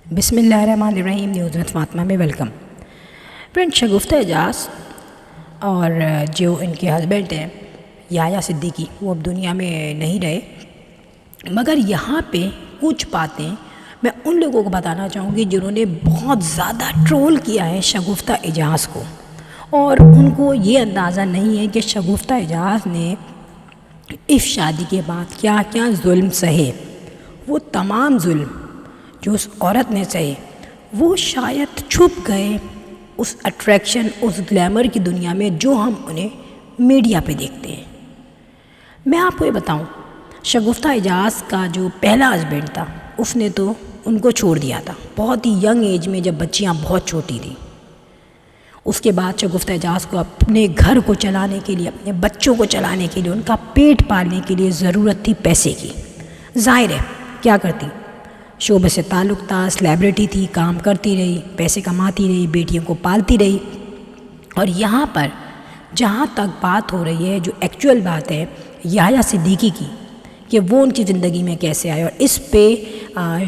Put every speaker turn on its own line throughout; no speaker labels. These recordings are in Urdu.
بسم اللہ الرحمن الرحیم. نیوز وتھ فاطمہ میں ویلکم. فرینڈ، شگفتہ اعجاز اور جو ان کے ہسبینڈ ہیں یحییٰ صدیقی، وہ اب دنیا میں نہیں رہے، مگر یہاں پہ کچھ باتیں میں ان لوگوں کو بتانا چاہوں گی جنہوں نے بہت زیادہ ٹرول کیا ہے شگفتہ اعجاز کو، اور ان کو یہ اندازہ نہیں ہے کہ شگفتہ اعجاز نے اس شادی کے بعد کیا کیا ظلم سہے. وہ تمام ظلم جو اس عورت نے سہے وہ شاید چھپ گئے اس اٹریکشن، اس گلیمر کی دنیا میں جو ہم انہیں میڈیا پہ دیکھتے ہیں. میں آپ کو یہ بتاؤں، شگفتہ اعجاز کا جو پہلا ہسبینڈ تھا اس نے تو ان کو چھوڑ دیا تھا بہت ہی ینگ ایج میں، جب بچیاں بہت چھوٹی تھیں. اس کے بعد شگفتہ اعجاز کو اپنے گھر کو چلانے کے لیے، اپنے بچوں کو چلانے کے لیے، ان کا پیٹ پالنے کے لیے ضرورت تھی پیسے کی. ظاہر ہے کیا کرتی، شعبے سے تعلق تھا، سلیبریٹی تھی، کام کرتی رہی، پیسے کماتی رہی، بیٹیوں کو پالتی رہی. اور یہاں پر جہاں تک بات ہو رہی ہے، جو ایکچوئل بات ہے یحییٰ صدیقی کی، کہ وہ ان کی زندگی میں کیسے آئے، اور اس پہ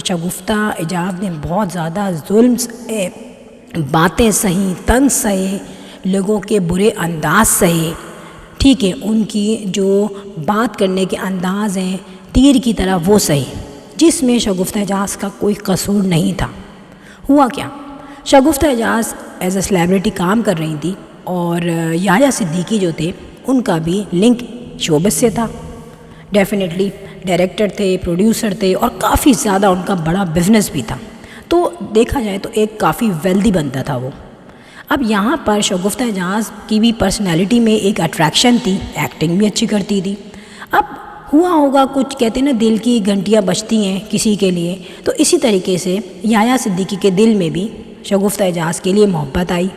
شگفتہ اعجاز نے بہت زیادہ ظلم باتیں سہیں، طنز سہے، لوگوں کے برے انداز سہے. ٹھیک ہے، ان کی جو بات کرنے کے انداز ہیں تیر کی طرح وہ سہے، جس میں شگفتہ اعجاز کا کوئی قصور نہیں تھا. ہوا کیا، شگفتہ اعجاز ایز اے سلیبریٹی کام کر رہی تھی، اور یحییٰ صدیقی جو تھے ان کا بھی لنک شوبز سے تھا. ڈیفینیٹلی ڈائریکٹر تھے، پروڈیوسر تھے، اور کافی زیادہ ان کا بڑا بزنس بھی تھا. تو دیکھا جائے تو ایک کافی ویلدی بندہ تھا وہ. اب یہاں پر شگفتہ اعجاز کی بھی پرسنالٹی میں ایک اٹریکشن تھی، ایکٹنگ بھی اچھی کرتی تھی. اب ہوا ہوگا کچھ، کہتے ہیں نا دل کی گھنٹیاں بجتی ہیں کسی کے لیے، تو اسی طریقے سے یحییٰ صدیقی کے دل میں بھی شگفتہ اعجاز کے لیے محبت آئی.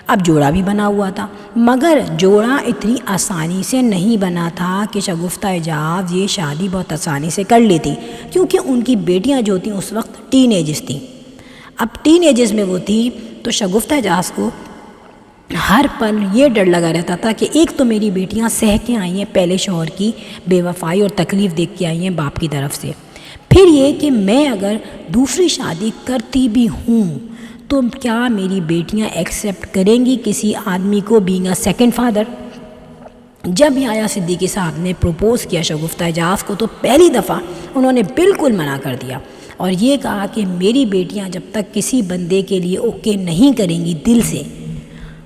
اب جوڑا بھی بنا ہوا تھا، مگر جوڑا اتنی آسانی سے نہیں بنا تھا کہ شگفتہ اعجاز یہ شادی بہت آسانی سے کر لیتی، کیونکہ ان کی بیٹیاں جو تھیں اس وقت ٹین ایجز تھیں. اب ٹین ایجز میں وہ تھی تو شگفتہ اعجاز کو ہر پل یہ ڈر لگا رہتا تھا کہ ایک تو میری بیٹیاں سہ کے آئی ہیں پہلے شوہر کی بے وفائی اور تکلیف دیکھ کے آئی ہیں باپ کی طرف سے، پھر یہ کہ میں اگر دوسری شادی کرتی بھی ہوں تو کیا میری بیٹیاں ایکسیپٹ کریں گی کسی آدمی کو بینگ اے سیکنڈ فادر. جب یحییٰ صدیقی صاحب نے پروپوز کیا شگفتہ اعجاز کو تو پہلی دفعہ انہوں نے بالکل منع کر دیا، اور یہ کہا کہ میری بیٹیاں جب تک کسی بندے کے لیے اوکے نہیں کریں گی، دل سے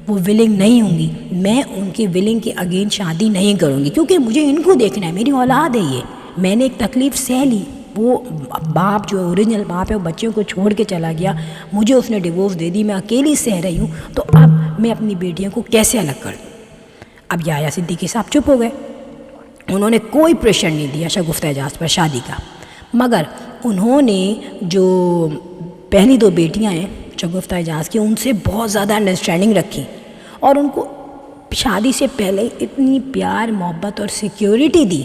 وہ ولنگ نہیں ہوں گی، میں ان کے ولنگ کے اگین شادی نہیں کروں گی، کیونکہ مجھے ان کو دیکھنا ہے، میری اولاد ہے یہ. میں نے ایک تکلیف سہ لی، وہ باپ جو اوریجنل باپ ہے وہ بچوں کو چھوڑ کے چلا گیا، مجھے اس نے ڈیورس دے دی، میں اکیلی سہ رہی ہوں، تو اب میں اپنی بیٹیوں کو کیسے الگ کر دوں. اب یحییٰ صدیقی صاحب چپ ہو گئے، انہوں نے کوئی پریشر نہیں دیا شگفتہ اعجاز پر شادی کا. مگر انہوں نے جو پہلی دو بیٹیاں ہیں شگفتہ اعجاز کی، ان سے بہت زیادہ انڈرسٹینڈنگ رکھی، اور ان کو شادی سے پہلے اتنی پیار، محبت اور سیکیورٹی دی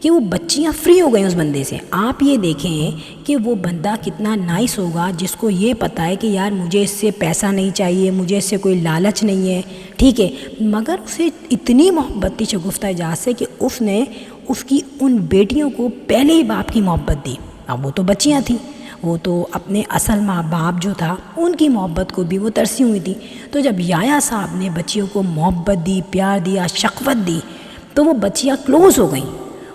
کہ وہ بچیاں فری ہو گئیں اس بندے سے. آپ یہ دیکھیں کہ وہ بندہ کتنا نائس ہوگا جس کو یہ پتہ ہے کہ یار مجھے اس سے پیسہ نہیں چاہیے، مجھے اس سے کوئی لالچ نہیں ہے، ٹھیک ہے، مگر اسے اتنی محبت تھی شگفتہ اعجاز سے کہ اس نے اس کی ان بیٹیوں کو پہلے ہی باپ کی محبت دی. اب وہ تو بچیاں تھیں، وہ تو اپنے اصل ماں باپ جو تھا ان کی محبت کو بھی وہ ترسی ہوئی تھی. تو جب یحییٰ صاحب نے بچیوں کو محبت دی، پیار دیا، شفقت دی، تو وہ بچیاں کلوز ہو گئیں.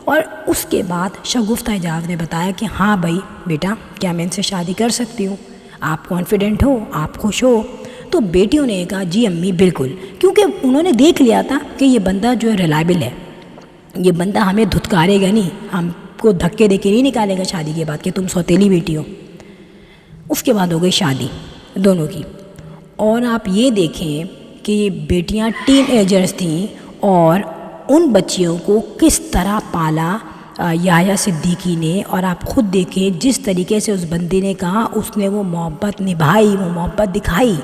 اور اس کے بعد شگفتہ اعجاز نے بتایا کہ ہاں بھائی بیٹا، کیا میں ان سے شادی کر سکتی ہوں، آپ کانفیڈنٹ ہو، آپ خوش ہو. تو بیٹیوں نے کہا جی امی بالکل، کیونکہ انہوں نے دیکھ لیا تھا کہ یہ بندہ جو ہے ریلائبل ہے، یہ بندہ ہمیں دھتکارے گا نہیں، ہم کو دھکے دے کے نہیں نکالے گا شادی کے بعد کہ تم سوتیلی بیٹی ہو. اس کے بعد ہو گئی شادی دونوں کی، اور آپ یہ دیکھیں کہ یہ بیٹیاں ٹین ایجرز تھیں، اور ان بچیوں کو کس طرح پالا یحییٰ صدیقی نے. اور آپ خود دیکھیں جس طریقے سے اس بندے نے کہا، اس نے وہ محبت نبھائی، وہ محبت دکھائی.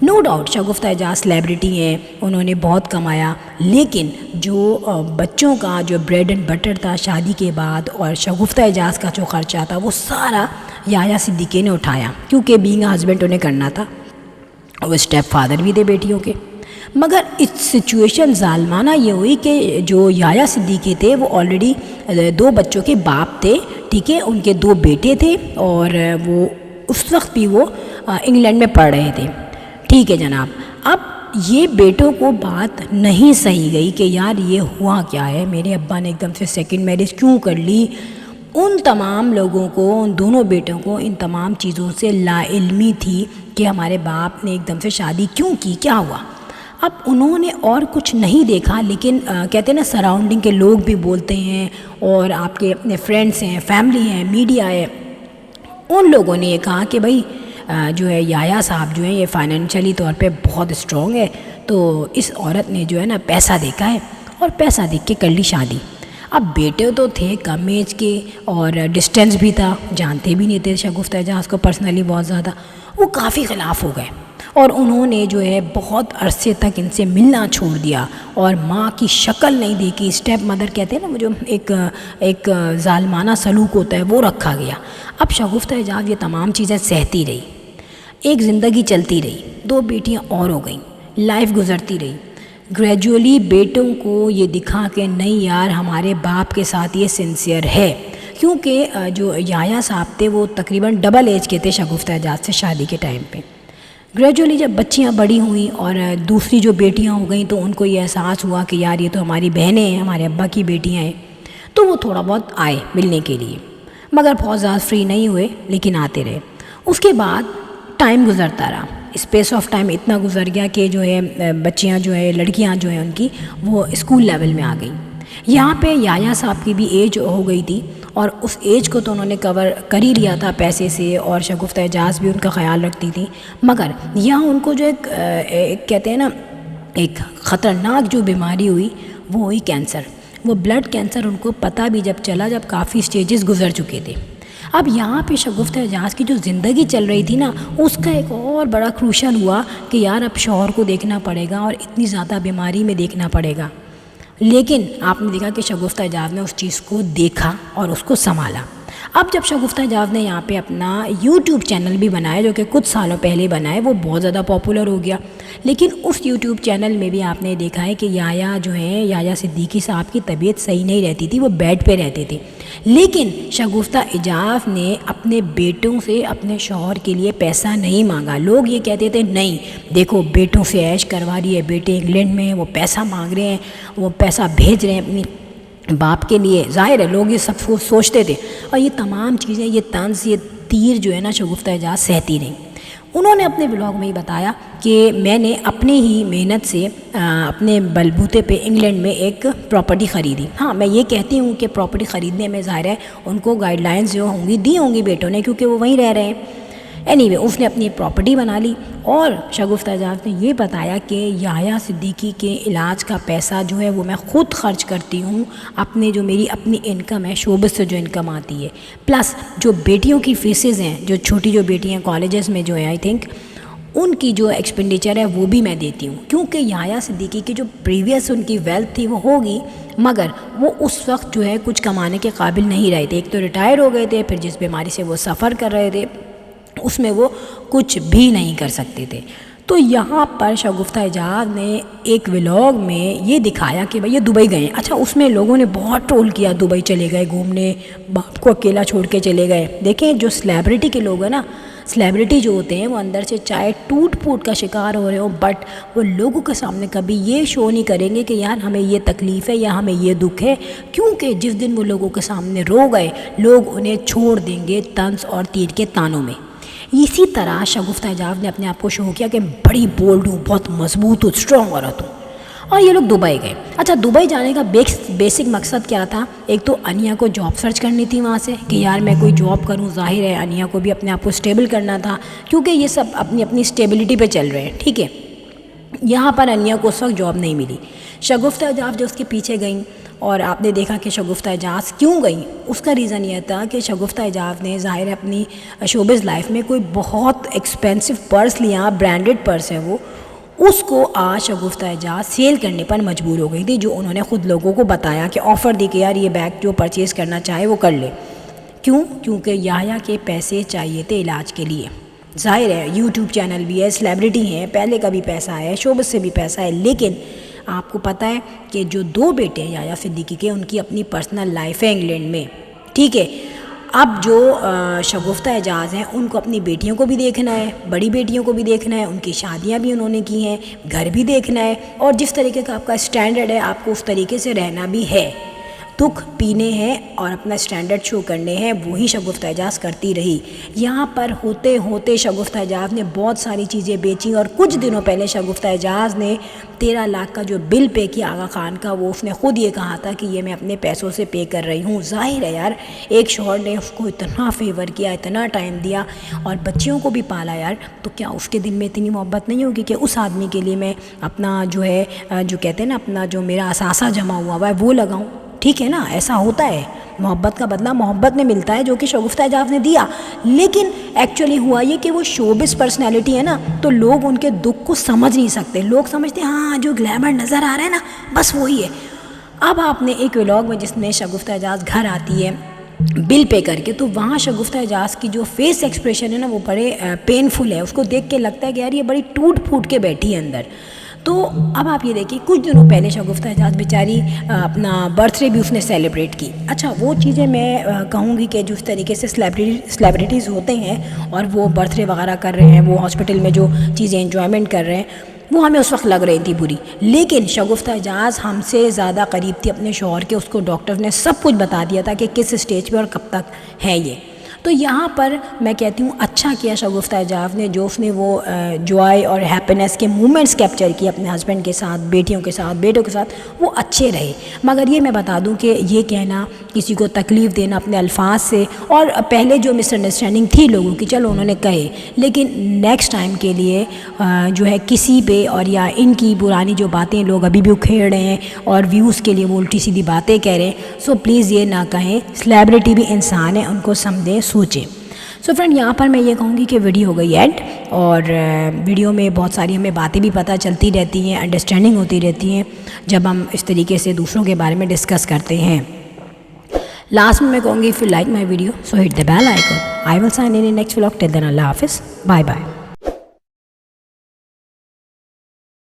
نو ڈاؤٹ شگفتہ اعجاز سلیبریٹی ہیں، انہوں نے بہت کمایا، لیکن جو بچوں کا جو بریڈ اینڈ بٹر تھا شادی کے بعد، اور شگفتہ اعجاز کا جو خرچہ تھا وہ سارا یحییٰ صدیقی نے اٹھایا، کیونکہ بینگ ہسبینڈ انہیں کرنا تھا، وہ اسٹیپ فادر بھی تھے بیٹیوں کے. مگر اس سچویشن ظالمانہ یہ ہوئی کہ جو یحییٰ صدیقی تھے وہ آلریڈی 2 بچوں کے باپ تھے، ٹھیک ہے، ان کے 2 بیٹے تھے، اور وہ اس وقت بھی وہ انگلینڈ میں پڑھ رہے تھے. ٹھیک ہے جناب. اب یہ بیٹوں کو بات نہیں صحیح گئی کہ یار یہ ہوا کیا ہے, میرے ابا نے ایک دم سے سیکنڈ میرج کیوں کر لی. ان تمام لوگوں کو, ان دونوں بیٹوں کو ان تمام چیزوں سے لا علمی تھی کہ ہمارے باپ نے ایک دم سے شادی کیوں کی, کیا ہوا. اب انہوں نے اور کچھ نہیں دیکھا, لیکن کہتے ہیں نا سراؤنڈنگ کے لوگ بھی بولتے ہیں, اور آپ کے اپنے فرینڈس ہیں, فیملی ہیں, میڈیا ہے, ان لوگوں نے یہ کہا کہ بھائی جو ہے یحییٰ صاحب جو ہیں یہ فائنینشلی طور پہ بہت اسٹرانگ ہے, تو اس عورت نے جو ہے نا پیسہ دیکھا ہے اور پیسہ دیکھ کے کر لی شادی. اب بیٹے تو تھے کم ایج کے, اور ڈسٹینس بھی تھا, جانتے بھی نہیں تھے شگفتہ اعجاز کو پرسنلی بہت زیادہ. وہ کافی خلاف ہو گئے, اور انہوں نے جو ہے بہت عرصے تک ان سے ملنا چھوڑ دیا, اور ماں کی شکل نہیں دیکھی. اسٹیپ مدر کہتے ہیں نا وہ جو ایک ظالمانہ سلوک ہوتا ہے وہ رکھا گیا. اب شگفتہ اعجاز یہ تمام چیزیں سہتی رہی, ایک زندگی چلتی رہی, 2 بیٹیاں اور ہو گئیں, لائف گزرتی رہی. گریجولی بیٹوں کو یہ دکھا کہ نہیں یار ہمارے باپ کے ساتھ یہ سنسیئر ہے, کیونکہ جو یحییٰ صاحب تھے وہ تقریباً ڈبل ایج کے تھے شگفتہ اعجاز سے شادی کے ٹائم پہ. گریجولی جب بچیاں بڑی ہوئیں اور دوسری جو بیٹیاں ہو گئیں تو ان کو یہ احساس ہوا کہ یار یہ تو ہماری بہنیں ہیں, ہمارے ابا کی بیٹیاں ہیں, تو وہ تھوڑا بہت آئے ملنے کے لیے, مگر بہت زیادہ فری نہیں ہوئے, لیکن آتے رہے. اس کے بعد ٹائم گزرتا رہا, اسپیس آف ٹائم اتنا گزر گیا کہ جو ہے بچیاں جو ہے لڑکیاں جو ہیں ان کی وہ اسکول لیول میں آ گئیں. یہاں پہ یحییٰ صاحب کی بھی ایج ہو گئی تھی, اور اس ایج کو تو انہوں نے کور کر ہی لیا تھا پیسے سے, اور شگفتہ اعجاز بھی ان کا خیال رکھتی تھی. مگر یہاں ان کو جو ایک کہتے ہیں نا ایک خطرناک جو بیماری ہوئی وہ ہوئی کینسر. وہ بلڈ کینسر ان کو پتہ بھی جب چلا جب کافی سٹیجز گزر چکے تھے. اب یہاں پہ شگفتہ اعجاز کی جو زندگی چل رہی تھی نا, اس کا ایک اور بڑا کروشل ہوا کہ یار اب شوہر کو دیکھنا پڑے گا, اور اتنی زیادہ بیماری میں دیکھنا پڑے گا. لیکن آپ نے دیکھا کہ شگفتہ اعجاز نے اس چیز کو دیکھا اور اس کو سنبھالا. اب جب شگفتہ اعجاز نے یہاں پہ اپنا یوٹیوب چینل بھی بنایا, جو کہ کچھ سالوں پہلے بنایا, وہ بہت زیادہ پاپولر ہو گیا. لیکن اس یوٹیوب چینل میں بھی آپ نے دیکھا ہے کہ یحییٰ جو ہیں یحییٰ صدیقی صاحب کی طبیعت صحیح نہیں رہتی تھی, وہ بیڈ پہ رہتے تھے. لیکن شگفتہ اعجاز نے اپنے بیٹوں سے اپنے شوہر کے لیے پیسہ نہیں مانگا. لوگ یہ کہتے تھے نہیں دیکھو بیٹوں سے عیش کروا رہی ہے, بیٹے انگلینڈ میں ہیں, وہ پیسہ مانگ رہے ہیں, وہ پیسہ بھیج رہے ہیں اپنی باپ کے لیے. ظاہر ہے لوگ یہ سب کو سوچتے تھے, اور یہ تمام چیزیں, یہ طنز, یہ تیر جو ہے نا شگفتہ اعجاز سہتی رہیں. انہوں نے اپنے بلاگ میں ہی بتایا کہ میں نے اپنے ہی محنت سے اپنے بلبوتے پہ انگلینڈ میں ایک پراپرٹی خریدی. ہاں میں یہ کہتی ہوں کہ پراپرٹی خریدنے میں ظاہر ہے ان کو گائیڈ لائنز جو ہوں گی دی ہوں گی بیٹوں نے, کیونکہ وہ وہیں رہ رہے ہیں. اینی وے اس نے اپنی پراپرٹی بنا لی, اور شگفتہ اعجاز نے یہ بتایا کہ یحییٰ صدیقی کے علاج کا پیسہ جو ہے وہ میں خود خرچ کرتی ہوں, اپنے جو میری اپنی انکم ہے, شعبے سے جو انکم آتی ہے, پلس جو بیٹیوں کی فیسز ہیں, جو چھوٹی جو بیٹیاں کالجز میں جو ہیں آئی تھنک ان کی جو ایکسپینڈیچر ہے وہ بھی میں دیتی ہوں. کیونکہ یحییٰ صدیقی کی جو پریویس ان کی ویلتھ تھی وہ ہوگی, مگر وہ اس وقت جو ہے کچھ کمانے کے قابل نہیں رہے تھے. ایک تو ریٹائر ہو گئے تھے, پھر جس بیماری سے وہ سفر کر رہے تھے اس میں وہ کچھ بھی نہیں کر سکتے تھے. تو یہاں پر شگفتہ اعجاز نے ایک ولاگ میں یہ دکھایا کہ بھئی یہ دبئی گئے. اچھا اس میں لوگوں نے بہت ٹرول کیا, دبئی چلے گئے گھومنے, باپ کو اکیلا چھوڑ کے چلے گئے. دیکھیں جو سلیبریٹی کے لوگ ہیں نا, سلیبریٹی جو ہوتے ہیں وہ اندر سے چاہے ٹوٹ پھوٹ کا شکار ہو رہے ہوں, بٹ وہ لوگوں کے سامنے کبھی یہ شو نہیں کریں گے کہ یار ہمیں یہ تکلیف ہے یا ہمیں یہ دکھ ہے, کیونکہ جس دن وہ لوگوں کے سامنے رو گئے لوگ انہیں چھوڑ دیں گے طنز اور تیر کے تانوں میں. اسی طرح شگفتہ اعجاز نے اپنے آپ کو شو کیا کہ بڑی بولڈ ہوں, بہت مضبوط ہوں, اسٹرانگ عورت ہوں, اور یہ لوگ دبئی گئے. اچھا دبئی جانے کا بیسک مقصد کیا تھا؟ ایک تو انیا کو جاب سرچ کرنی تھی وہاں سے کہ یار میں کوئی جاب کروں. ظاہر ہے انیا کو بھی اپنے آپ کو اسٹیبل کرنا تھا, کیونکہ یہ سب اپنی اپنی اسٹیبلٹی پہ چل رہے ہیں. ٹھیک ہے, یہاں پر انیا کو اس وقت جاب نہیں ملی. شگفتہ اعجاز جو اس کے پیچھے گئیں, اور آپ نے دیکھا کہ شگفتہ اعجاز کیوں گئیں, اس کا ریزن یہ تھا کہ شگفتہ اعجاز نے ظاہر ہے اپنی شوبز لائف میں کوئی بہت ایکسپینسو پرس لیا, برانڈڈ پرس ہے وہ, اس کو آج شگفتہ اعجاز سیل کرنے پر مجبور ہو گئی تھی. جو انہوں نے خود لوگوں کو بتایا کہ آفر دی کہ یار یہ بیگ جو پرچیز کرنا چاہے وہ کر لے. کیوں؟ کیونکہ یحییٰ کے پیسے چاہیے تھے علاج کے لیے. ظاہر ہے یوٹیوب چینل بھی ہے, سلیبریٹی ہیں, پہلے کا بھی پیسہ ہے, شوبز سے بھی پیسہ ہے, لیکن آپ کو پتہ ہے کہ جو 2 بیٹے ہیں یحییٰ صدیقی کے, ان کی اپنی پرسنل لائف ہے انگلینڈ میں. ٹھیک ہے, اب جو شگفتہ اعجاز ہیں ان کو اپنی بیٹیوں کو بھی دیکھنا ہے، بڑی بیٹیوں کو بھی دیکھنا ہے، ان کی شادیاں بھی انہوں نے کی ہیں، گھر بھی دیکھنا ہے، اور جس طریقے کا آپ کا اسٹینڈرڈ ہے آپ کو اس طریقے سے رہنا بھی ہے، دکھ پینے ہیں اور اپنا اسٹینڈرڈ شو کرنے ہیں۔ وہی شگفتہ اعجاز کرتی رہی۔ یہاں پر ہوتے ہوتے شگفتہ اعجاز نے بہت ساری چیزیں بیچیں، اور کچھ دنوں پہلے شگفتہ اعجاز نے 13 لاکھ کا جو بل پے کیا آغا خان کا، وہ اس نے خود یہ کہا تھا کہ یہ میں اپنے پیسوں سے پے کر رہی ہوں۔ ظاہر ہے یار، ایک شوہر نے اس کو اتنا فیور کیا، اتنا ٹائم دیا اور بچیوں کو بھی پالا یار، تو کیا اس کے دل میں اتنی محبت نہیں ہوگی کہ اس آدمی کے لیے میں اپنا جو ہے جو کہتے ہیں نا اپنا جو میرا اثاثہ جمع ہوا ہے وہ لگاؤں؟ ٹھیک ہے نا، ایسا ہوتا ہے، محبت کا بدلہ محبت میں ملتا ہے، جو کہ شگفتہ اعجاز نے دیا۔ لیکن ایکچولی ہوا یہ کہ وہ شوبز پرسنالٹی ہے نا، تو لوگ ان کے دکھ کو سمجھ نہیں سکتے، لوگ سمجھتے ہیں ہاں جو گلیمر نظر آ رہا ہے نا بس وہی ہے۔ اب آپ نے ایک ولاگ میں جس میں شگفتہ اعجاز گھر آتی ہے بل پے کر کے، تو وہاں شگفتہ اعجاز کی جو فیس ایکسپریشن ہے نا وہ بڑے پینفل ہے، اس کو دیکھ کے لگتا ہے کہ یار یہ بڑی ٹوٹ پھوٹ کے بیٹھی ہے اندر۔ تو اب آپ یہ دیکھیں کچھ دنوں پہلے شگفتہ اعجاز بیچاری اپنا برتھ ڈے بھی اس نے سیلیبریٹ کی۔ اچھا وہ چیزیں میں کہوں گی کہ جس طریقے سے سلیبریٹیز ہوتے ہیں اور وہ برتھ ڈے وغیرہ کر رہے ہیں، وہ ہاسپٹل میں جو چیزیں انجوائمنٹ کر رہے ہیں، وہ ہمیں اس وقت لگ رہی تھی بری، لیکن شگفتہ اعجاز ہم سے زیادہ قریب تھی اپنے شوہر کے، اس کو ڈاکٹر نے سب کچھ بتا دیا تھا کہ کس اسٹیج پہ اور کب تک ہے یہ۔ تو یہاں پر میں کہتی ہوں اچھا کیا شگفتہ اعجاز نے، جو اس نے وہ جوائے اور ہیپینس کے مومنٹس کیپچر کیے اپنے ہسبینڈ کے ساتھ، بیٹیوں کے ساتھ، بیٹوں کے ساتھ، وہ اچھے رہے۔ مگر یہ میں بتا دوں کہ یہ کہنا، کسی کو تکلیف دینا اپنے الفاظ سے، اور پہلے جو مس انڈرسٹینڈنگ تھی لوگوں کی چلو انہوں نے کہے، لیکن نیکسٹ ٹائم کے لیے جو ہے کسی پہ اور یا ان کی پرانی جو باتیں لوگ ابھی بھی اکھیڑ رہے ہیں اور ویوز کے لیے وہ الٹی سیدھی باتیں کہہ رہے ہیں، سو پلیز یہ نہ کہیں۔ سلیبریٹی بھی انسان ہے، ان کو سمجھیں، سوچیں۔ سو فرینڈ یہاں پر میں یہ کہوں گی کہ ویڈیو ہو گئی اینڈ، اور ویڈیو میں بہت ساری ہمیں باتیں بھی پتہ چلتی رہتی ہیں، انڈرسٹینڈنگ ہوتی رہتی ہیں جب ہم اس طریقے سے دوسروں کے بارے میں ڈسکس کرتے ہیں۔ لاسٹ میں کہوں گی if you like my video so hit the bell icon. I will sign in next vlog, till then اللہ حافظ، بائے بائے۔